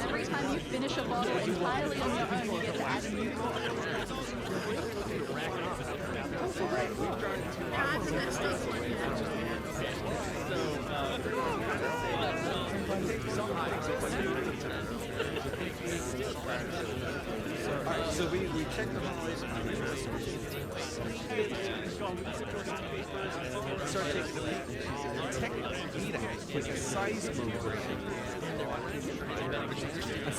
Every time you finish a bottle entirely on your own, you get to add a new bottle. So we checked the hallways and start taking a peek. Technically, like a seismograph. A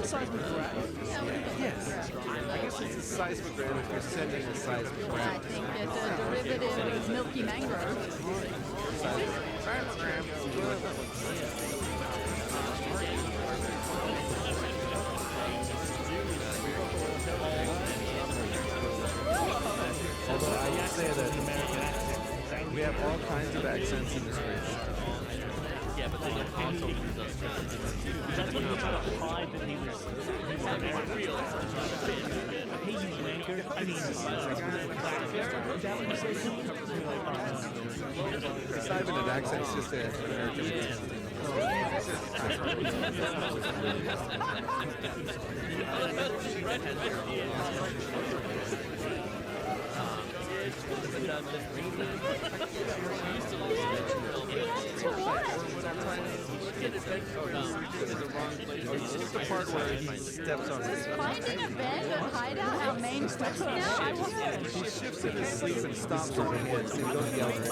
seismograph? Yes. I guess it's a seismograph if you're sending a seismograph. I think it's a derivative of milky mangrove. Although I would say that we have all kinds of accents in this region. Yeah, but they also use us. That's what he was trying to hide that he was real. Hey, you wanker. I mean, It's not even an accent, it's just an American accent. It's the part where he steps on his Finding abandoned hideout our main quest now? I want He shifts in his sleep and stomps on the head so don't yell at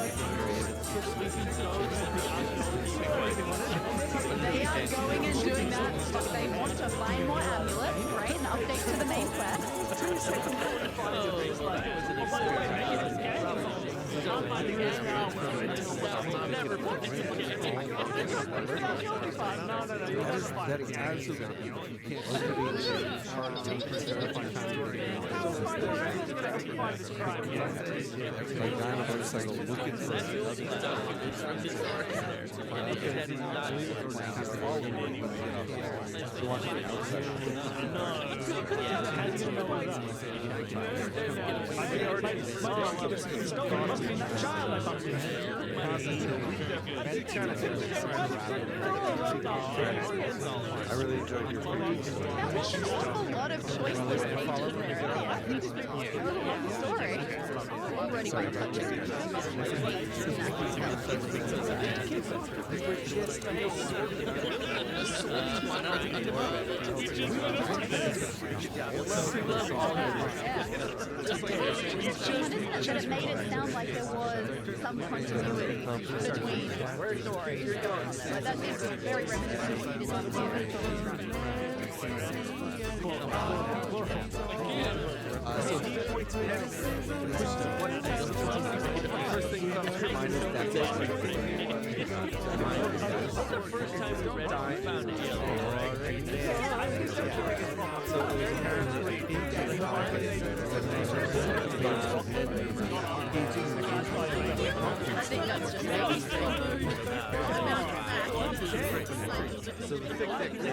They are going and doing that, but they want to find more amulets. Great, an update to the main quest. That is absolutely, you can't looking for I really enjoyed your That was an awful lot of choiceless pages there. Story. Already by that it made it sound like there was some continuity between stories. But that is very representative First thing comes to mind is that The first time we read it, we found it yellow. so it was apparently into the pockets I think that's just so the thick I do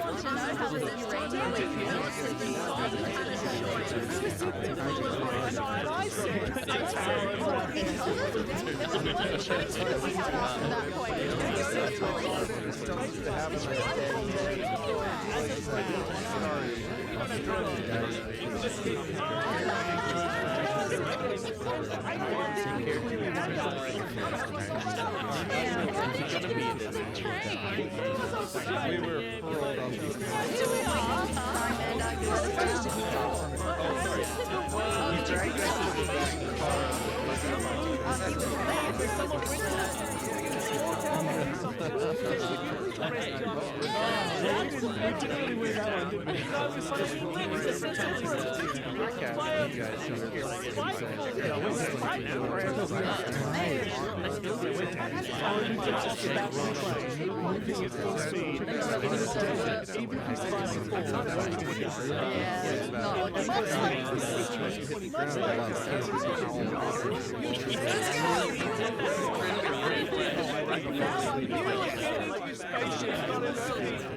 want to know how the uranium is we had after that point. we were rolled off these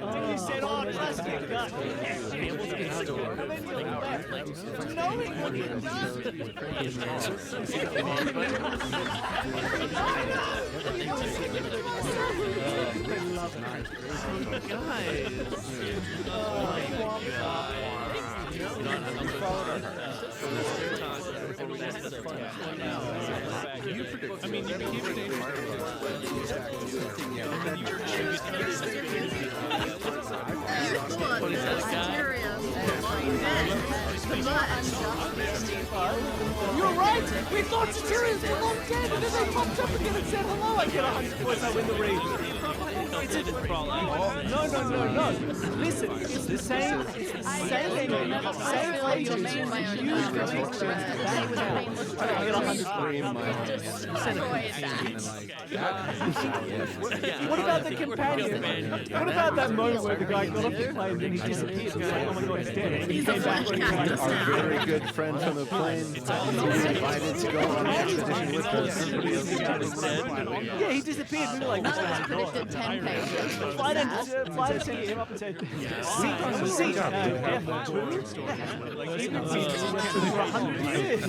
He said, oh, trust me, God. Knowing what he does. I mean, you You're right! We thought Satirians were long dead, and then they popped up again and said hello. I get 100 points, I win the race. No. Listen, it's the same. It's the same thing. Same agent. What about the companion? What about that moment where the guy got off the plane and he disappeared? He was like, oh my god, he's dead. And he came back and he was like, Our very good friend from the plane was invited to go on an expedition with us. yeah, he disappeared. We were like, None of us predicted 10 pages. flight attendant came up and said, seat, F2? Even seat for 100 years.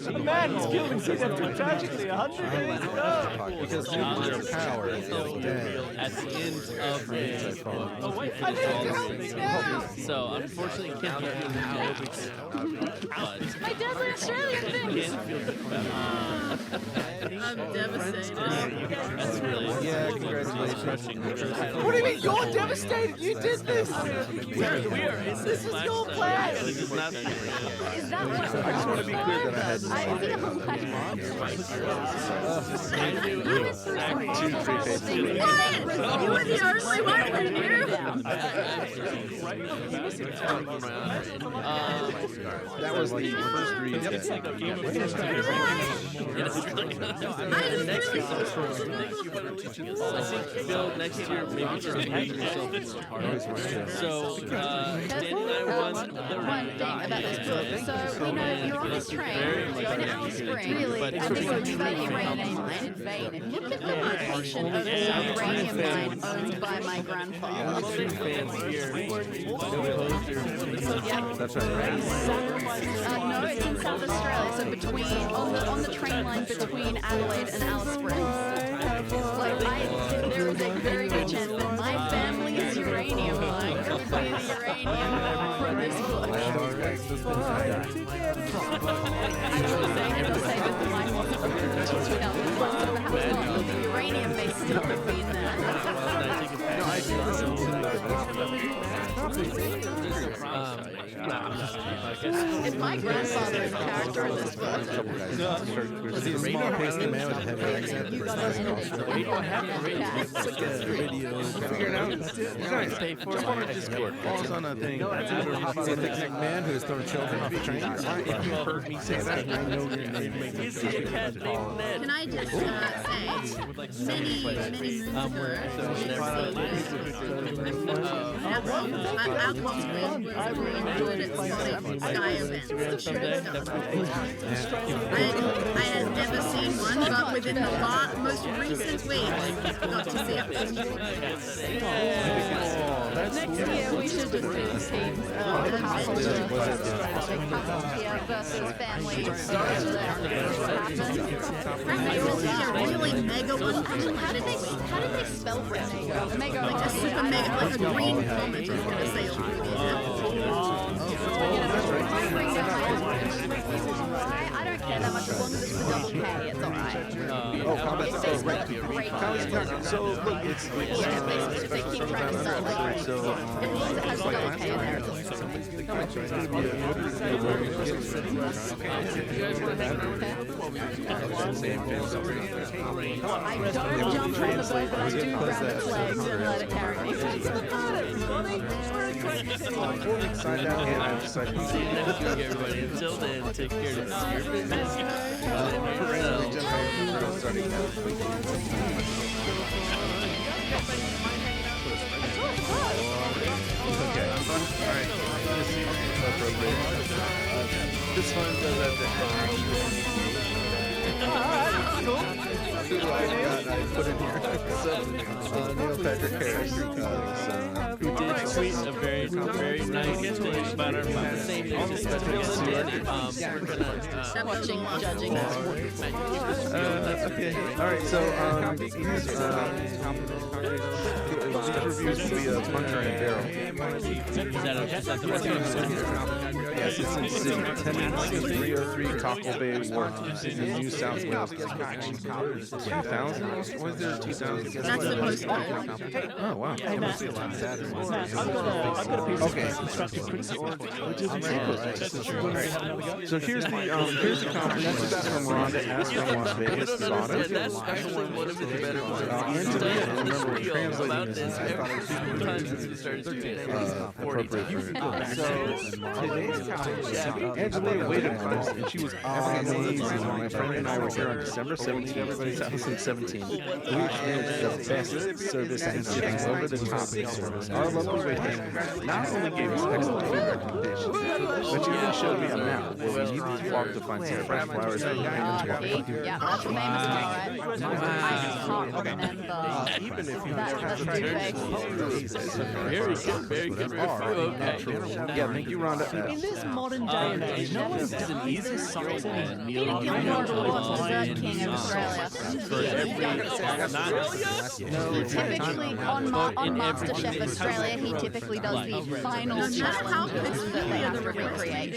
A man was killed in seat F2 tragically 100 years ago. Because nuclear power is dead. at the end of his book. I didn't help me now. So unfortunately, you can't feel good but My dad's an Australian thing. you can feel good about I'm devastated. That's really Congratulations. What do you mean? You're devastated. You did this. we are in This is your plan. This is not Is that what I just want to be clear that I had I feel like What? You were the only one who knew? That was the first read. I didn't I think Bill next year maybe just make yourself more harder. So Danny and I won the one thing about this book. So we know you're on this train, you're in Alice Springs, and this is a uranium mine in Vane. And look at the location of the uranium mine owned by my grandfather. fans here. That's right. No, it's in South Australia, so between on the train line between Adelaide and Alice Springs. There is a very good chance that my family's uranium mine could be the uranium from this book. I will say that the mine wasn't open until 2001, so perhaps not, but the uranium may still have been there. If my grandfather is a character in this book, Was he a small pasty man with a heavy accent? you got us in it. Figure it out. Guys, just one on Discord. Falls on a thing. Is he a thick-necked man who is throwing children off the train? If you heard me say that, I know your name. Is he a cat named Ned? Can I just say, many moons ago, our Commonwealth was really good at spotting sky events. I had never seen one, but within the most recent week, I got to see it. Next year we should just do teams. The castle here versus family. And they all did a really mega one. How did they spell Brittany? Mega, Like a super mega, like a green comet is going to say all I don't care that much as long as it's the double K, it's alright. Combat. If they spell great, So, look, it's... if they keep trying to spell like, as long as it has a double K in there, it's I don't jump on the boat, but I do grab its legs and let it carry me. Everybody, until then, take care of your business. This one does have the... Alright, cool. put in here. So, Neil Patrick Harris, who did tweet a very nice thing about our same news. Watching, judging. okay. All right. So these reviews will be Puncher and Barrel. Is that the rest of Yes, it's in Sydney. 303 Cockle Bay Wharf in New South Wales. 2000? Was there 2000? That's the postcode. Oh, wow. Hey, Matt. I've got a piece of constructive criticism. So here's the compliment from Rhonda S. from Las Vegas, Nevada. That's actually one of his better ones. Remember, translating this, I thought it was Angela waited on us, and she was amazing. My friend and I were here on December 17th, 2017. We experienced the best service and shipping over the top service. Our local wait hand not only gave us excellent food recommendations, but she even showed me a map where we needed to walk to find some fresh flowers and Yeah, that's the famous one, right? I can't remember. even if you That's too vague. Very good review. Okay. yeah, thank you, Rhonda. In this modern day and age, no one is an easy salt and He didn't give more awards to Dessert King of Australia. Typically, on MasterChef Australia, he typically does the final challenge that they have to recreate.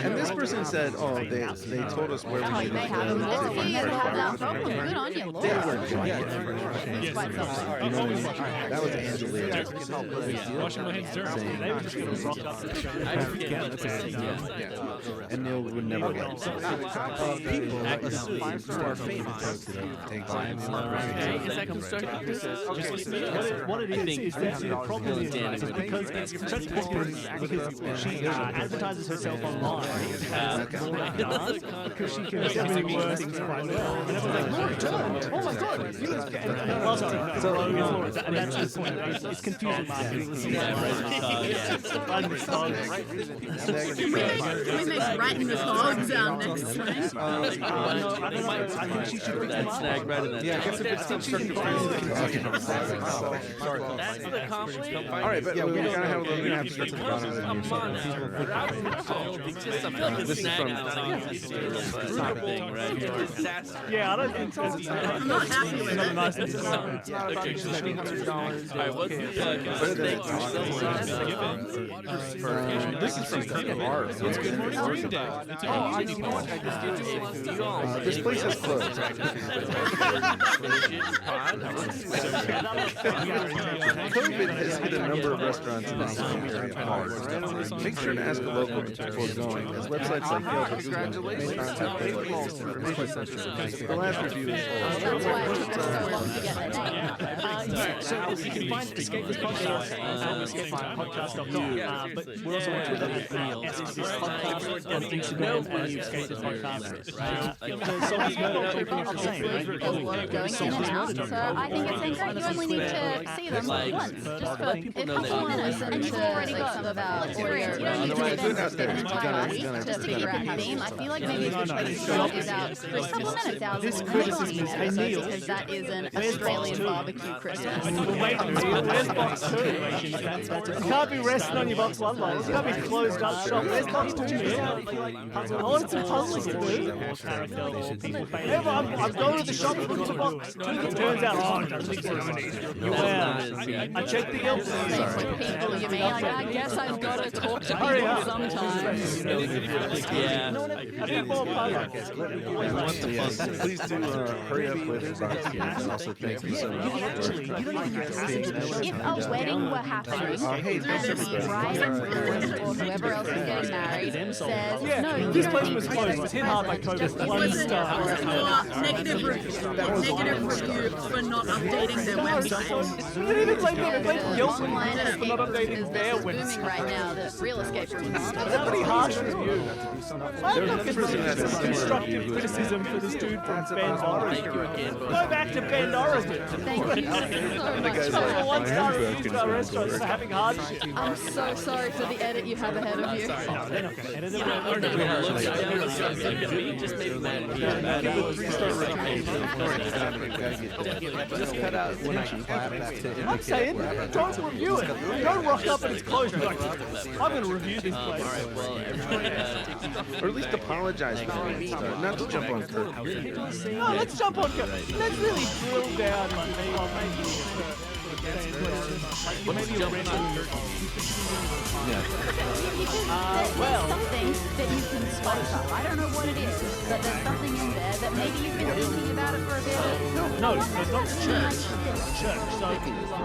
And this person said, oh, they told us where we They needed to have, go. if you have that problem, good on you, Lord. He's quite self-serious. That was Angelina. Washing my hands dirty. They were just going to rock up to the show. And Neil would never get it. People are famous. Is that constructive? What it is that the problem is because she advertises herself online because she can do words quite well. And everyone's like, Laura Dern, oh my god, and that's the point. It's confusing marketing. Can we make right in the fog sound next time? I think she should bring the Snag right in that. Yeah, I guess if it's constructive criticism. That's the compliment. All right, but we gotta have a little bit of constructive criticism. This is from thing right here. Yeah, I don't think so. I'm not happy with it. Nice to see. Alright, what's the thank you so much. This is from Art. It's good morning Green Day. It's a This place is closed. COVID has hit a number of restaurants in the same area hard. Make sure to ask a local before going, as websites like Yelp and Google may not have the latest information. The last review is That's why it took so long to get their name. So you can find Escape This Podcast at escapepodcast.com. But we're also on Twitter at Escape This Podcast, on Instagram and Escape This Podcast. So Sophie's Murder talking about the same, right? Going in and out, so I think it's great. You only need to see them once, just for a couple minutes, and you've already got about experience. You don't need to spend an entire week to figure out the theme. I feel like maybe if you try to start without for a couple minutes out of This criticism is, hey Neil, because that is an Australian barbecue Christmas. Where's box 2? You can't be resting on your box 1 lights. You can't be closed up shop. Where's box 2? I wanted some puzzles to do. I'm going to the shop looking for box 2. It turns out, oh, it doesn't exist. I checked the Yelp. People you may like, I guess I've got to talk to people sometimes. Yeah. I need more puzzles. Please do hurry up with box two. And also thank you so much for If a wedding were happening, and the bride or whoever else is getting married says, no, you This don't place need was to closed. It was hit hard by COVID. One star. Negative review for not updating their website. They didn't even blame them. They blamed Yelp online for escape not room updating is their booming website. right now. The real escape room is not. That's a pretty harsh review. I'm not constructive criticism for this dude from Bend, Oregon. Go back to Bend, Oregon. Thank you. much. From a one-star review to our restaurant for having hardship. I'm so sorry for the edit you have ahead of you. No, they're not going to edit it. Just maybe Matt. Just cut out when I clap. I'm saying, don't review it. Don't rock up and it's closed. Like, I'm going to review this place. Or at least apologize for it. Not to jump on Kurt. No, let's jump on. Let's really drill down on maybe a rental. There's something that you can spice up. I don't know what it is, but there's something in there that maybe you've been thinking about it for a bit. No, it's not church. Church. So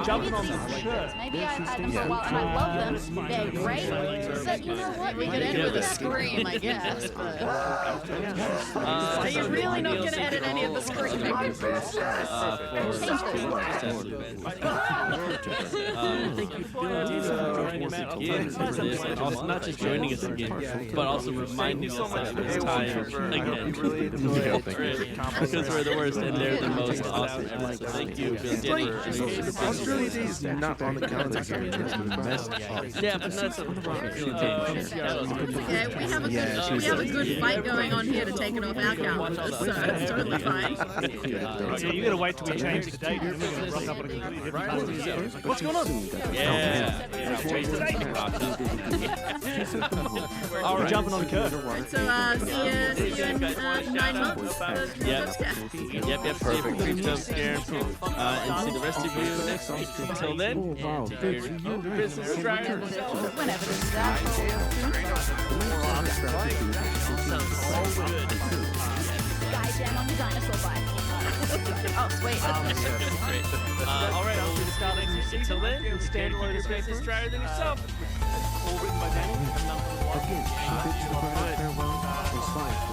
jumping on the church. Maybe I've had them for a while and I love them. They're great. So you know what? We could end with a scream, I guess. But are you really not going to edit any of the screaming? Thank you for joining us again for this, and also not just joining us again, but also reminding us that it's time again. Because we're the worst and they're the most awesome ever. So thank you, Bill Denny. Australia Day is not on the calendar here. It's messed up. Yeah, but that's a Yeah, we have a good fight going on here to take it off our calendar, so it's totally fine. Yeah, you gotta wait till we change the date. And then we're gonna rock up on a completely different calendar. What's going on? Yeah. All right, jumping on the curve. So see you in 9 months for Creeptobscare. Yep, perfect. Creeptobscare. And see the rest of you next week. Until then, take care of your business. Whenever this is out. Guy jam on the dinosaur bike. Oh, sweet. All right, I'll do the style next week. Until then, stand alone your business drier than yourself. All written by Danny.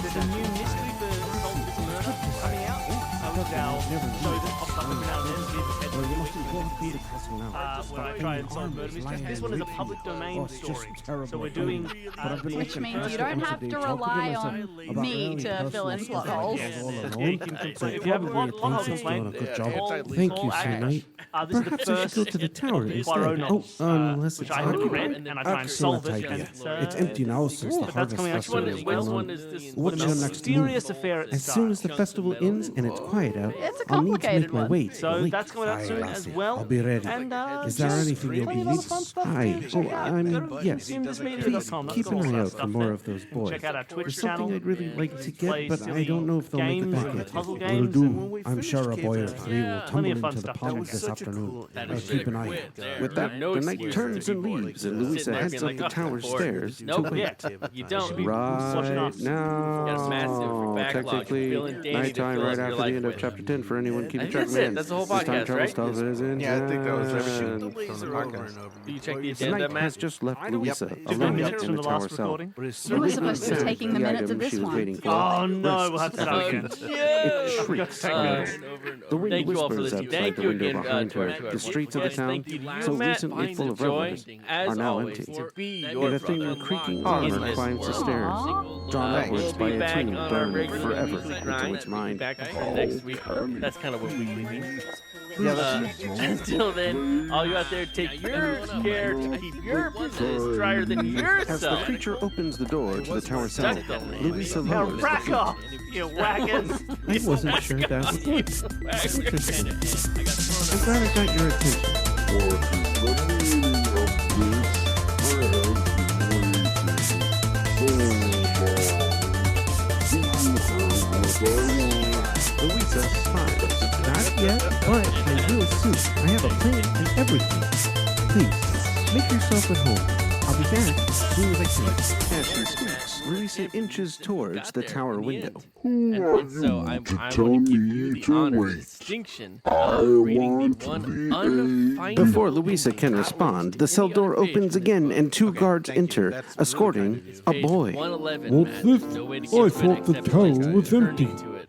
There's a new mystery for Solve This Murder coming out. Now, show that pops up every now and then. Where I try and solve murder mysteries. This one is a public domain story. So we're doing. Which means you don't have to rely on me to fill in plot holes. If you have a plot hole complaint, Thank you, Sir Knight. this is the Perhaps I should first go to the tower Poirot instead. novels, Unless which it's I haven't occupied. read, and I try and solve Excellent it. idea. And It's empty now since the but that's harvest coming out. festival is going on. What's What's your next mysterious move? affair at the As start. soon as the festival ends and it's quiet out, It's a I'll need to complicated make my one. way to the So lake. that's coming out Aye, soon as lassie, well. I'll be ready. And Is there just anything you'll plenty be of other needing? fun stuff Aye. to check out. I mean, yes. Please Creeptobsmedia.com. keep an eye out for more of those boys. Check out our Twitch There's channel. something I'd really like to Play get, but I silly don't know if they'll make it games back and yet. puzzle Will games do. and I'm sure a boy or three will tumble plenty of fun into the stuff. pond this afternoon. I'll keep an eye out. With that, the knight turns and leaves, and Louisa heads up the tower stairs to Nope, wait. you don't. Right Got a massive now, backlog. technically, Feeling Danny to nighttime fill right up your after the life end of with. chapter 10 for anyone keeping track. That's it. That's the whole This time podcast, travel right? stuff is in. Yeah, I think that was everything hand. from the podcast. Do you check the The agenda, knight has Matt? just left Louisa Did we alone minutes in from the the tower last cell. recording? You were supposed to be taking the minutes of item this she was one. waiting for. Oh no, we'll have to start again. It shrieks. Take minutes. The wind Thank you all for whispers listening. outside Thank the you window again behind to our her. The streets of the yes, town, thank you, so Matt. recently full of Joy, revelers, as are now always, empty. to be And your a thing brother with creaking in armor this climbs the world. stairs, drawn We'll upwards be by a back tune on our burned regular forever weekly into grind. its We'll be mind. back next week. That's kind of what we mean. Until then, all you out there, take your care to keep your business drier than As the yourself. creature opens the door to the tower cell, Louisa Now lowers the rack off, you whackers! I wasn't sure that would work. Interesting. I'm glad I got your attention. Louisa smiles. Not yet, but I will soon. I have a plan and everything. Please, make yourself at home. I'll be back as soon as I can. As she speaks, Louisa inches towards the tower window. And so I'm going to give you the honor and distinction of reading the one unfindable. Before Louisa can respond, the cell door opens again and two guards enter, escorting a boy. 111, What's Matt. this? No way to I get rid thought the except tower for was turning empty. to it.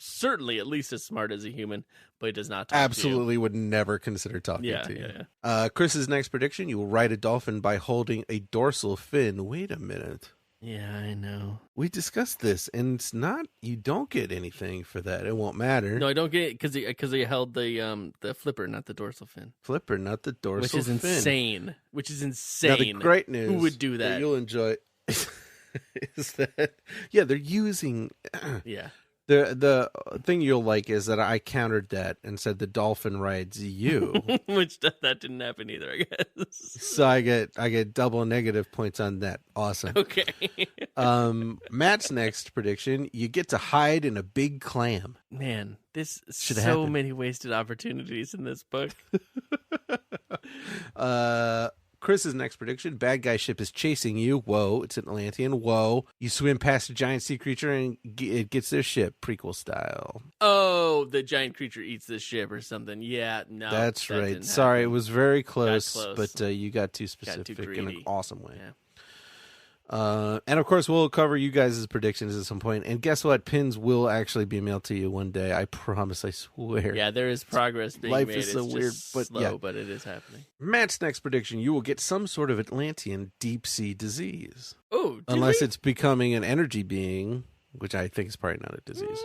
certainly at least as smart as a human, but he does not talk Absolutely would never consider talking to you. to you. Yeah. Chris's next prediction, you will ride a dolphin by holding a dorsal fin. Wait a minute. Yeah, I know. We discussed this, and it's not. You don't get anything for that. It won't matter. No, I don't get it because he held the flipper, not the dorsal fin. Flipper, not the dorsal Which is fin. insane. Which is insane. Now the great news. Who would do that? You'll enjoy. Is that? Yeah, they're using. Yeah. The thing you'll like is that I countered that and said the dolphin rides you. Which that didn't happen either, I guess. So I get double negative points on that. Awesome. Okay. Matt's next prediction: you get to hide in a big clam. Man, this Should so happen. many wasted opportunities in this book. Chris's next prediction: bad guy ship is chasing you. Whoa, it's an Atlantean. Whoa, you swim past a giant sea creature and it gets their ship, prequel style. Oh, the giant creature eats the ship or something. Yeah, no. That's that right. didn't Sorry, happen. it was very close, close. but you got too Got specific too in an greedy. awesome way. Yeah. And of course, we'll cover you guys' predictions at some point. And guess what? Pins will actually be mailed to you one day. I promise. I swear. Yeah, there is progress being Life made. is so It's weird, just but slow, yeah. but it is happening. Matt's next prediction: you will get some sort of Atlantean deep sea disease, Oh, did unless we? it's becoming an energy being, which I think is probably not a disease.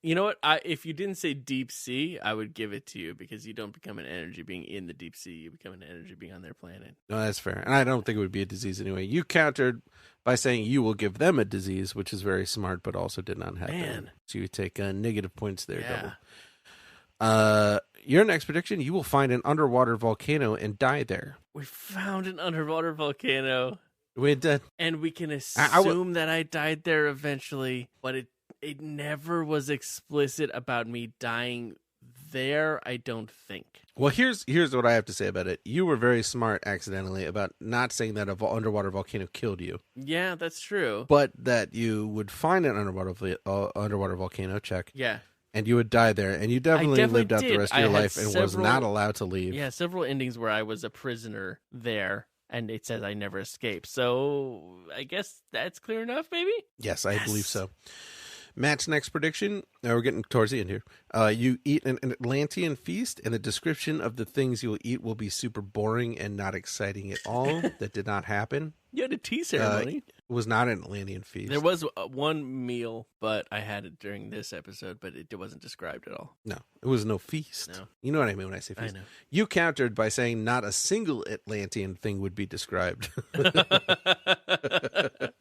You know what? If you didn't say deep sea, I would give it to you because you don't become an energy being in the deep sea. You become an energy being on their planet. No, that's fair. And I don't think it would be a disease anyway. You countered by saying you will give them a disease, which is very smart, but also did not happen. Man. So you take negative points there, Yeah. double. Your next prediction: you will find an underwater volcano and die there. We found an underwater volcano, We did. and we can I would- assume that I died there eventually, but it never was explicit about me dying there, I don't think. Well, here's what I have to say about it. You were very smart accidentally about not saying that an underwater volcano killed you, Yeah, that's true. but that you would find an underwater volcano, check, Yeah. and you would die there, and you definitely definitely lived out the did. rest of I your had life and was several- not allowed to leave. Yeah, several endings where I was a prisoner there, and it says I never escaped. So I guess that's clear enough, maybe? Yes, I believe Yes. so. Matt's next prediction. Now we're getting towards the end here. You eat an Atlantean feast, and the description of the things you will eat will be super boring and not exciting at all. That did not happen. You had a tea ceremony. It was not an Atlantean feast. There was one meal, but I had it during this episode, but it wasn't described at all. No, it was no feast. No. You know what I mean when I say feast. I know. You countered by saying not a single Atlantean thing would be described.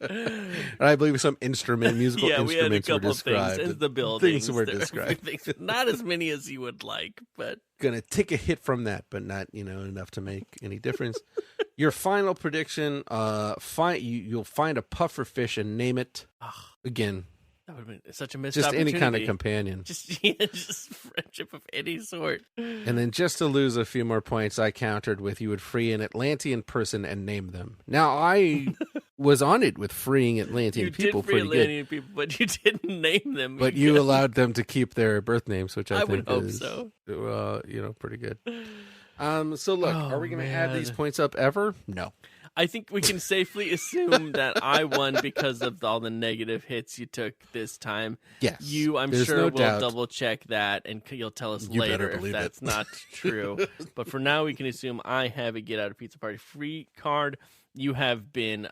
And I believe some musical Yeah, we had a instruments were couple of described. things. And the buildings. Things were there described. things. Not as many as you would like, but Gonna take a hit from that, but not enough to make any difference. Your final prediction: you'll find a puffer fish and name it. Again, that would have been such a missed just any kind of opportunity. companion. Just friendship of any sort. And then just to lose a few more points, I countered with you would free an Atlantean person and name them. Now, I was on it with freeing Atlantean You people did free pretty good. Atlantean people, but you didn't name them. But you allowed them to keep their birth names, which I think would hope is, so. pretty good. So look, Oh, are we going to add these man. points up ever? No. I think we can safely assume that I won because of all the negative hits you took this time. Yes. You, I'm There's sure, no will doubt. double check that, and you'll tell us You later better if believe that's it. not true. But for now, we can assume I have a Get Out of Pizza Party free card. You have been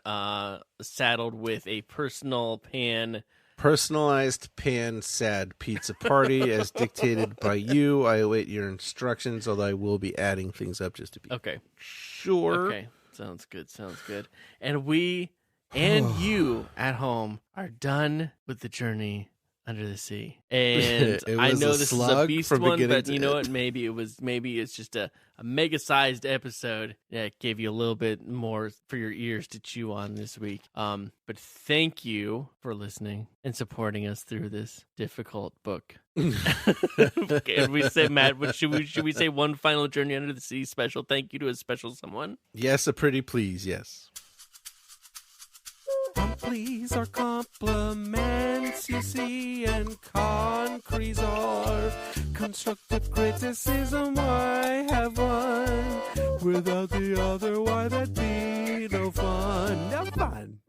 saddled with a Personalized pan sad pizza party as dictated by you. I await your instructions, although I will be adding things up just to be Okay. sure. Okay. Sounds good. And we and you at home are done with the journey under the sea. And It I was know a this is a slug beast from one, beginning but to you know end. what? Maybe it's just a mega-sized episode that gave you a little bit more for your ears to chew on this week. But thank you for listening and supporting us through this difficult book. Okay, and we say, Matt, should we say one final Journey Under the Sea special thank you to a special someone? Yes, a pretty please, yes. Please are compliments, you see, and concretes are constructive criticism. Why have one without the other? Why that be no fun? No fun.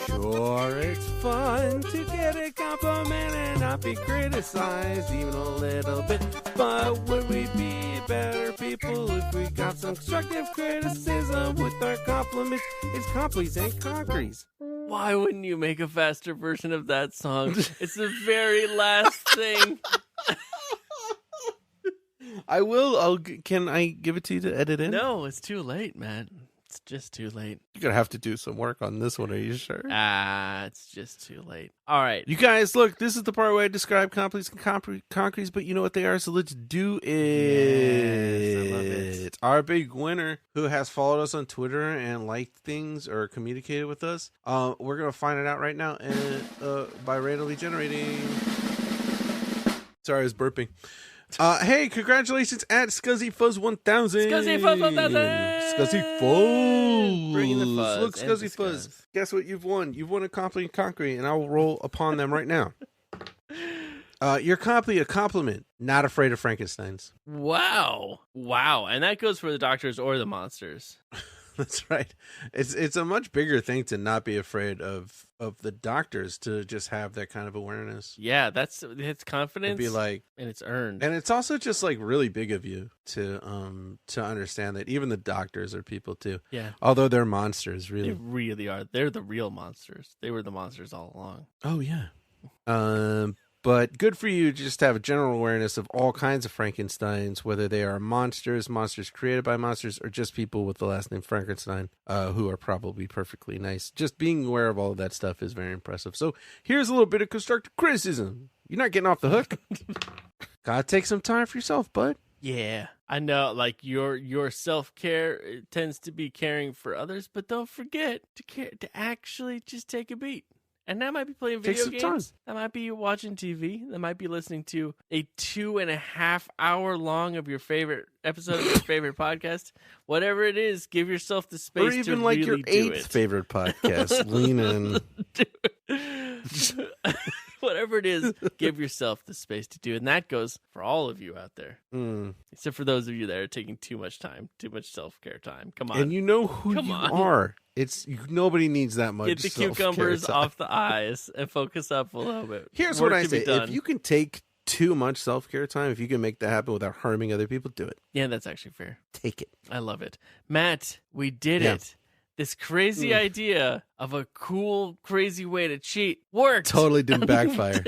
Sure, it's fun to get a compliment and not be criticized even a little bit. But would we be better people if we got some constructive criticism with our compliments? It's complies and concretes. Why wouldn't you make a faster version of that song? It's the very last thing. I will. Can I give it to you to edit in? No, it's too late, man. It's just too late. You're going to have to do some work on this one. Are you sure? It's just too late. All right. You guys, look, this is the part where I describe complies and concretes, but you know what they are, so let's do it. Yes, I love it. Our big winner, who has followed us on Twitter and liked things or communicated with us, we're going to find it out right now by randomly generating. Sorry, I was burping. Hey, congratulations at Scuzzy Fuzz 1000. Scuzzy Fuzz 1000. Scuzzy Fuzz. Bringing the fuzz. Look, Scuzzy Fuzz. Guess what you've won? You've won a compliment and concrete, and I will roll upon them right now. Your a compliment. Not afraid of Frankensteins. Wow. And that goes for the doctors or the monsters. That's right. It's a much bigger thing to not be afraid of the doctors, to just have that kind of awareness. Yeah, it's confidence. It'd be like, and it's earned. And it's also just like really big of you to understand that even the doctors are people too. Yeah. Although they're monsters, really. They really are. They're the real monsters. They were the monsters all along. Oh yeah. But good for you just to have a general awareness of all kinds of Frankensteins, whether they are monsters created by monsters, or just people with the last name Frankenstein, who are probably perfectly nice. Just being aware of all of that stuff is very impressive. So here's a little bit of constructive criticism. You're not getting off the hook. Gotta take some time for yourself, bud. Yeah, I know. Like your self-care tends to be caring for others, but don't forget to actually just take a beat. And that might be playing video games. That might be watching TV. That might be listening to a 2.5 hour long of your favorite episode of your favorite podcast. Whatever it is, give yourself the space to really do it. Or even like your 8th favorite podcast. Lean in. Whatever it is, give yourself the space to do it. And that goes for all of you out there. Except for those of you that are taking too much time, too much self-care time. Come on. And you know who you are. Nobody needs that much. Get the cucumbers off the eyes and focus up a little bit. Here's what I say. If you can take too much self-care time, if you can make that happen without harming other people, do it. Yeah, that's actually fair. Take it. I love it. Matt, we did it. This crazy idea of a cool, crazy way to cheat worked. Totally didn't backfire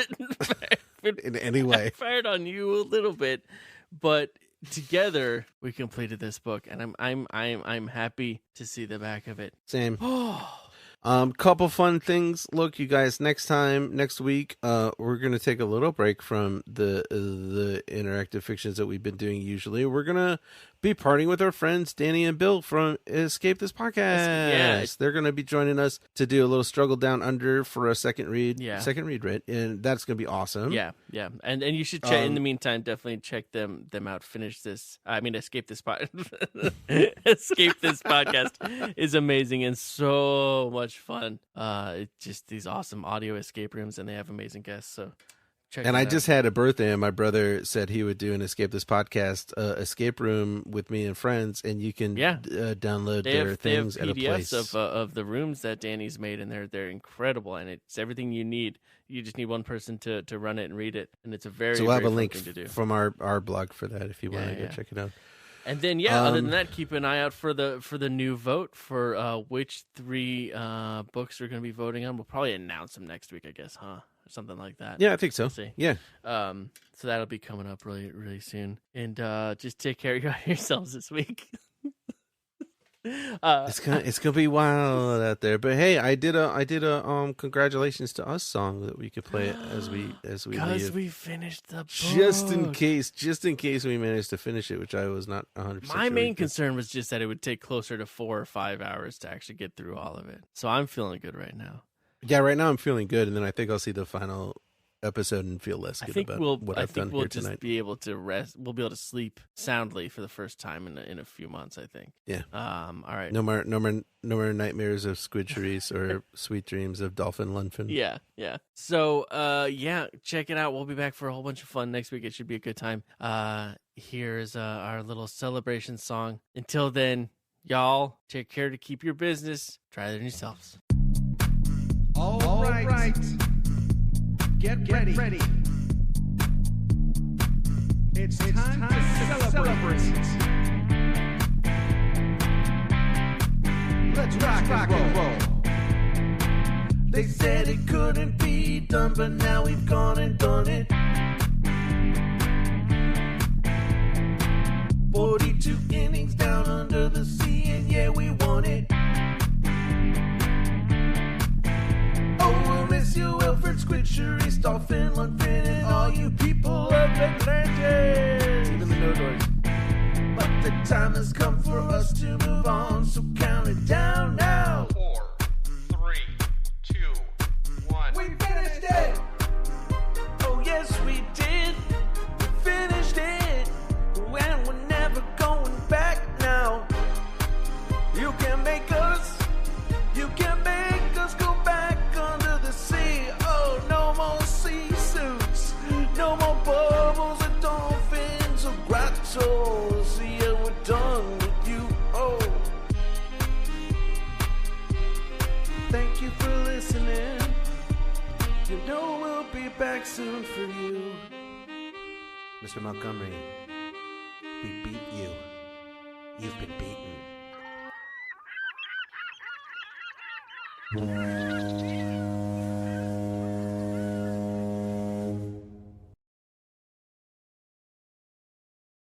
in any way. Backfired on you a little bit, but together we completed this book, and I'm happy to see the back of it. Same. Couple fun things. Look, you guys, next week, we're gonna take a little break from the interactive fictions that we've been doing usually. We're gonna be partying with our friends Danny and Bill from Escape This Podcast. Yeah. They're gonna be joining us to do a little Struggle Down Under for a second read. Right? And that's gonna be awesome. Yeah. And you should check in the meantime. Definitely check them out. Escape This Escape This Podcast is amazing and so much fun. It's just these awesome audio escape rooms, and they have amazing guests. So check. And I just had a birthday, and my brother said he would do an Escape This Podcast escape room with me and friends, and you can download their things at a place. They have PDFs of the rooms that Danny's made, and they're incredible, and it's everything you need. You just need one person to run it and read it, and it's a very, we'll have very a link fun thing to do. from our blog for that if you want to go check it out. And then, other than that, keep an eye out for the new vote for which 3 books we're going to be voting on. We'll probably announce them next week, I guess, huh? Or something like that. Yeah, I think so. We'll see. Yeah. So that'll be coming up really, really soon. And just take care of yourselves this week. It's gonna be wild out there, but hey, I did a congratulations to us song that we could play as we because we finished the book. just in case we managed to finish it, which I was not 100%. My main concern was just that it would take closer to 4 or 5 hours to actually get through all of it. So I'm feeling good right now. Yeah, right now I'm feeling good, and then I think I'll see the final episode and feel less good about what I've done here tonight. Just be able to rest. We'll be able to sleep soundly for the first time in a few months, I think. Yeah. All right. No more nightmares of squid charisse or sweet dreams of dolphin luncheon. Yeah. So, check it out. We'll be back for a whole bunch of fun next week. It should be a good time. Here's our little celebration song. Until then, y'all, take care to keep your business. Try it on yourselves. right. Get ready. It's time to celebrate. Let's rock and roll. They said it couldn't be done, but now we've gone and done it. 42 innings down under the sea, and yeah, we won it. Oh, we'll miss you, Wilfred, Squid, Charisse, Dolphin, Lundgren, and all you people of Atlantis. Even the Nordors. But the time has come for us to move on, so count it down now. 4, 3, 2, 1. We finished it! Oh, yes, we did. We finished it. And we're never going back now. You can make us go back under the sea. Oh, no more sea suits. No more bubbles or dolphins or grottos. Yeah, we're done with you. Oh. Thank you for listening. You know we'll be back soon for you. Mr. Montgomery, we beat you. You've been beaten.